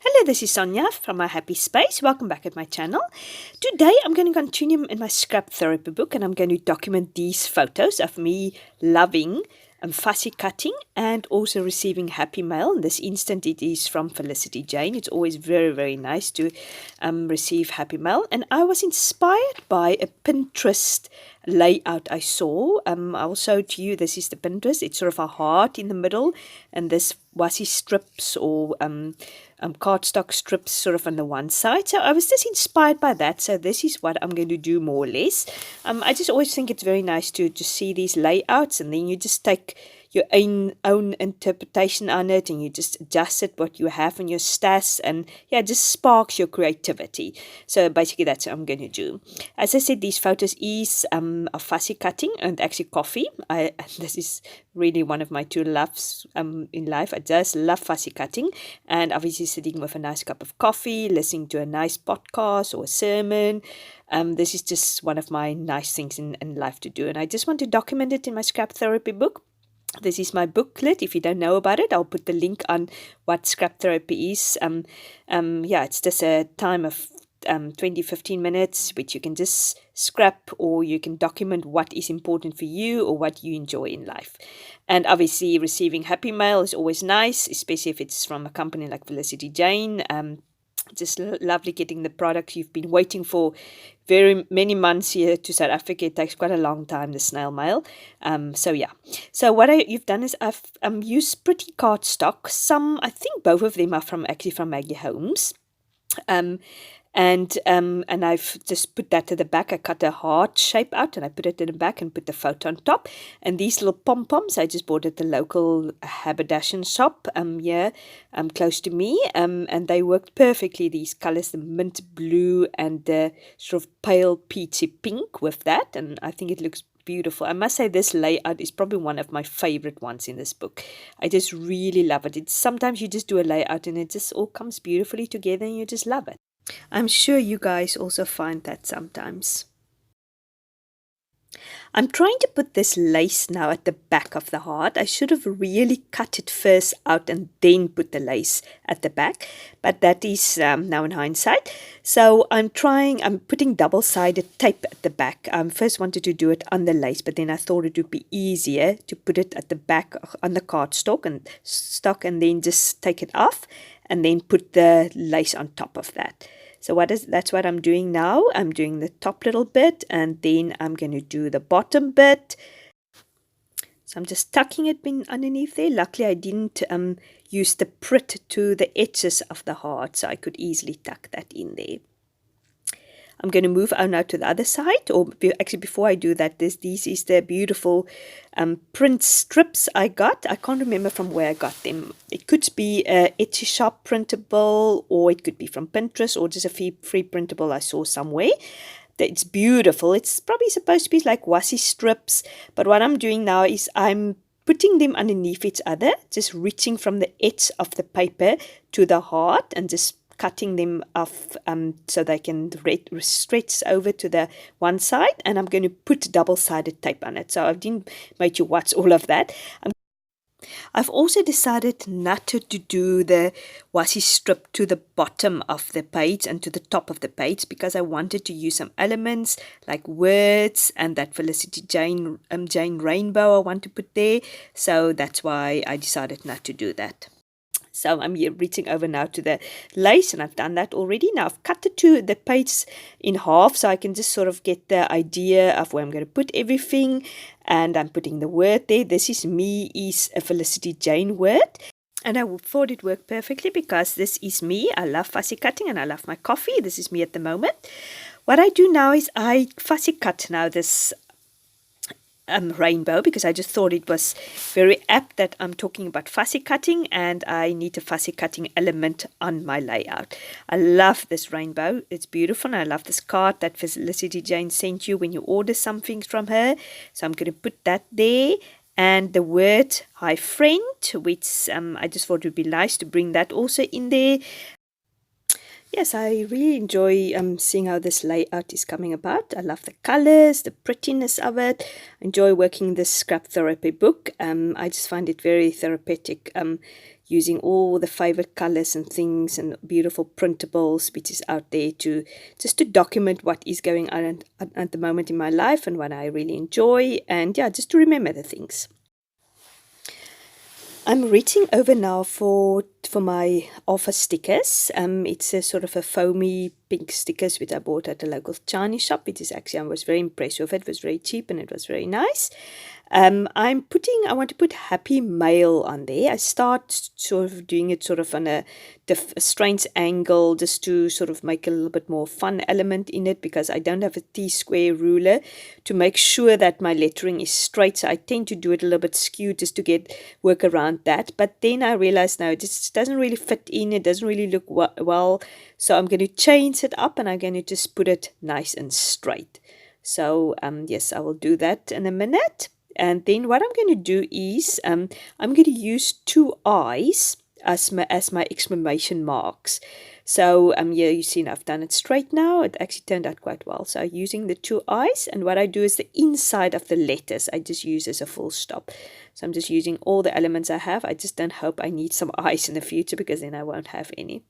Hello, this is Sonja from My Happy Space. Welcome back at my channel. Today I'm going to continue in my scrap therapy book and I'm going to document these photos of me loving fussy cutting and also receiving happy mail. In this instant it is from Felicityjane. It's always very, very nice to receive happy mail. And I was inspired by a Pinterest layout I saw. I'll show to you. This is the Pinterest. It's sort of a heart in the middle and this washi strips or cardstock strips sort of on the one side. So I was just inspired by that. So this is what I'm going to do more or less. I just always think it's very nice to see these layouts and then you just take your own interpretation on it and you just adjust it what you have in your stats and yeah, it just sparks your creativity. So basically that's what I'm going to do. As I said, these photos is of fussy cutting and actually coffee. This is really one of my two loves in life. I just love fussy cutting and obviously sitting with a nice cup of coffee, listening to a nice podcast or a sermon. This is just one of my nice things in life to do and I just want to document it in my scrap therapy book. This is my booklet. If you don't know about it, I'll put the link on what scrap therapy is. Yeah, it's just a time of 20-15 minutes, which you can just scrap or you can document what is important for you or what you enjoy in life. And obviously receiving happy mail is always nice, especially if it's from a company like Felicityjane. Just lovely getting the product you've been waiting for very many months here to South Africa. It takes quite a long time, the snail mail. So yeah. So what you've done is I've used pretty cardstock. Some, I think both of them are actually from Maggie Holmes. And I've just put that to the back. I cut a heart shape out and I put it in the back and put the photo on top. And these little pom-poms I just bought at the local haberdasher shop here close to me. And they worked perfectly, these colors, the mint blue and the sort of pale peachy pink with that. And I think it looks beautiful. I must say this layout is probably one of my favorite ones in this book. I just really love it. It's sometimes you just do a layout and it just all comes beautifully together and you just love it. I'm sure you guys also find that sometimes. I'm trying to put this lace now at the back of the heart. I should have really cut it first out and then put the lace at the back, but that is now in hindsight. So I'm putting double-sided tape at the back. First wanted to do it on the lace, but then I thought it would be easier to put it at the back on the cardstock and then just take it off and then put the lace on top of that. So that's what I'm doing now. I'm doing the top little bit and then I'm going to do the bottom bit. So I'm just tucking it underneath there. Luckily I didn't use the prit to the edges of the heart, so I could easily tuck that in there. I'm going to move on now to the other side, or actually before I do that, these is the beautiful print strips I got. I can't remember from where I got them. It could be a Etsy shop printable, or it could be from Pinterest, or just a free printable I saw somewhere. It's beautiful. It's probably supposed to be like washi strips, but what I'm doing now is I'm putting them underneath each other, just reaching from the edge of the paper to the heart and just cutting them off so they can stretch over to the one side, and I'm going to put double-sided tape on it. So I didn't make you watch all of that. I've also decided not to do the washi strip to the bottom of the page and to the top of the page because I wanted to use some elements like words and that Felicityjane Jane rainbow I want to put there. So that's why I decided not to do that. So I'm here reaching over now to the lace, and I've done that already. Now I've cut the page in half so I can just sort of get the idea of where I'm going to put everything, and I'm putting the word there. This is me is a Felicityjane word, and I thought it worked perfectly because this is me. I love fussy cutting and I love my coffee. This is me at the moment. What I do now is I fussy cut now this rainbow because I just thought it was very apt that I'm talking about fussy cutting and I need a fussy cutting element on my layout. I love this rainbow. It's beautiful, and I love this card that Felicityjane sent you when you order something from her. So I'm going to put that there, and the word hi friend, which I just thought it would be nice to bring that also in there. Yes, I really enjoy seeing how this layout is coming about. I love the colors, the prettiness of it. I enjoy working this scrap therapy book. I just find it very therapeutic using all the favorite colors and things and beautiful printables which is out there to just to document what is going on at the moment in my life and what I really enjoy, and yeah, just to remember the things. I'm reaching over now for my offer stickers. It's a sort of a foamy pink stickers which I bought at a local Chinese shop, which is actually, I was very impressed with it. It was very cheap and it was very nice. I want to put Happy Mail on there. I start sort of doing it sort of on a strange angle just to sort of make a little bit more fun element in it, because I don't have a T-square ruler to make sure that my lettering is straight. So I tend to do it a little bit skewed just to work around that. But then I realized now it just doesn't really fit in. It doesn't really look well. So I'm going to change it up and I'm going to just put it nice and straight. So yes, I will do that in a minute. And then what I'm going to do is I'm going to use 2 eyes as my exclamation marks. So yeah, you see I've done it straight now. It actually turned out quite well. So using the 2 eyes, and what I do is the inside of the letters I just use as a full stop. So I'm just using all the elements I have. I just don't hope I need some eyes in the future, because then I won't have any.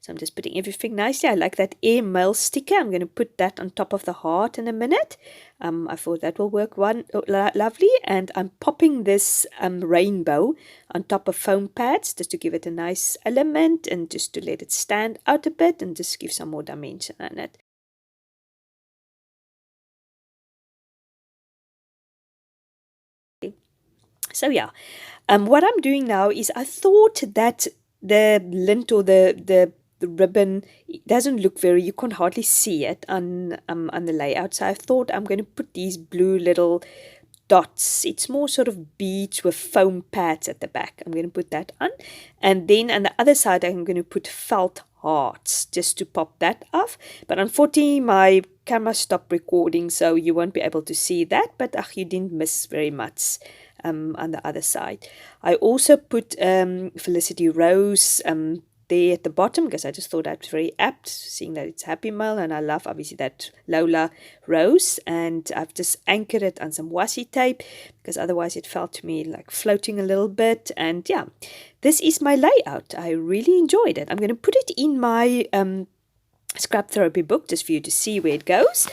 So I'm just putting everything nicely. I like that airmail sticker. I'm going to put that on top of the heart in a minute. I thought that will work lovely. And I'm popping this rainbow on top of foam pads just to give it a nice element and just to let it stand out a bit and just give some more dimension on it. So yeah, what I'm doing now is I thought that the lint or the ribbon doesn't look you can't hardly see it on the layout. So I thought I'm going to put these blue little dots. It's more sort of beads with foam pads at the back. I'm going to put that on. And then on the other side, I'm going to put felt hearts just to pop that off. But unfortunately, my camera stopped recording, so you won't be able to see that. But you didn't miss very much on the other side. I also put Felicity Rose there at the bottom, because I just thought that was very apt, seeing that it's Happy Mail, and I love obviously that Lola Rose. And I've just anchored it on some washi tape, because otherwise it felt to me like floating a little bit. And yeah, this is my layout. I really enjoyed it. I'm going to put it in my scrap therapy book just for you to see where it goes.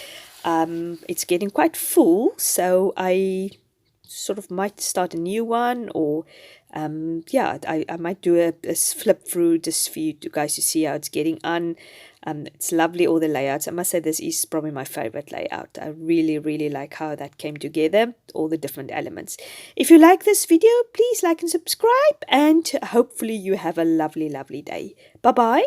It's getting quite full, so I sort of might start a new one, or yeah, I might do a flip through just for you guys to see how it's getting on. It's lovely, all the layouts. I must say this is probably my favorite layout. I really like how that came together, all the different elements. If you like this video, please like and subscribe, and hopefully you have a lovely day. Bye bye.